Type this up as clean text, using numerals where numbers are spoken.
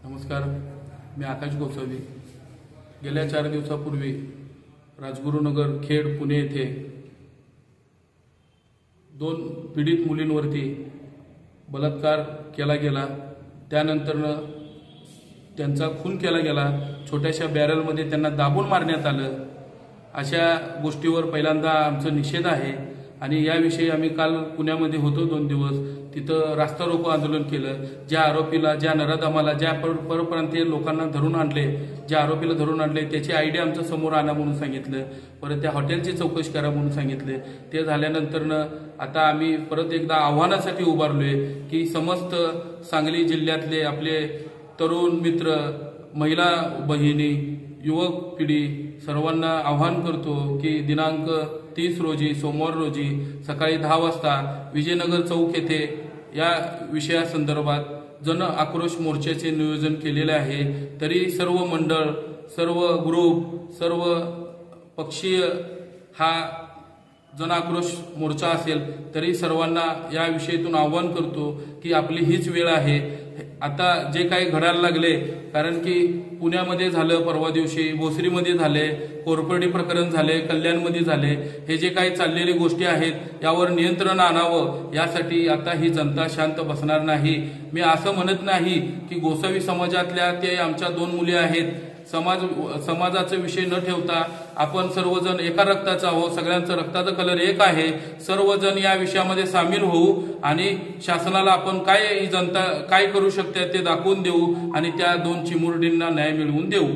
नमस्कार, मी आकाश गोसावी। गेल्या 4 दिवसापूर्वी राजगुरुनगर खेड पुणे येथे 2 पीडित मुलींवरती बलात्कार केला गेला। त्यानंतर त्यांचा खून केला गेला। छोट्याशा बॅरलमध्ये त्यांना दाबून मारण्यात आलं। अशा गोष्टीवर पहिल्यांदा आमचा निषेध आहे आणि याविषयी आम्ही काल पुण्यामध्ये होतो 2 दिवस। तिथं रास्ता रोको आंदोलन केलं। ज्या आरोपीला, ज्या नराधमाला, ज्या परप्रांतीय लोकांना धरून आणले, ज्या आरोपीला धरून आणले त्याची आयडी आमच्या समोर आणा म्हणून सांगितलं। परत त्या हॉटेलची चौकशी करा म्हणून सांगितले। ते झाल्यानंतर आता आम्ही परत एकदा आव्हानासाठी उभारलोय की समस्त सांगली जिल्ह्यातले आपले तरुण मित्र, महिला भगिनी, युवक पिढी सर्वांना आवाहन करतो की दिनांक 30 रोजी सोमवार रोजी सकाळी 10 वाजता विजयनगर चौक येथे या विषयासंदर्भात जन आक्रोश मोर्चाचे नियोजन केलेले आहे। तरी सर्व मंडळ, सर्व ग्रुप, सर्व पक्षीय हा जन आक्रोश मोर्चा असेल तरी सर्वांना या विषयातून आवाहन करतो की आपली हीच वेळ आहे। आता जे काही घडायला लागले, कारण की पुण्यामध्ये झालं, परवा दिवशी भोसरीमध्ये झाले, कोरपर्डी प्रकरण झाले, कल्याणमध्ये झाले, हे जे काही चाललेली गोष्टी आहेत यावर नियंत्रण आणावं, यासाठी आता ही जनता शांत बसणार नाही। मी असं म्हणत नाही की गोसावी समाजातल्या ते आमच्या 2 मुली आहेत, समाजाचा विषय न ठेवता आपण सर्वजण एका रक्ताचा आहोत, सगळ्यांचं रक्ताचा कलर एक आहे। सर्वजण या विषयामध्ये सामील होऊ आणि शासनाला आपण काय जनता काय करू शकते ते दाखवून देऊ आणि त्या 2 चिमुरडींना न्याय मिळवून देऊ।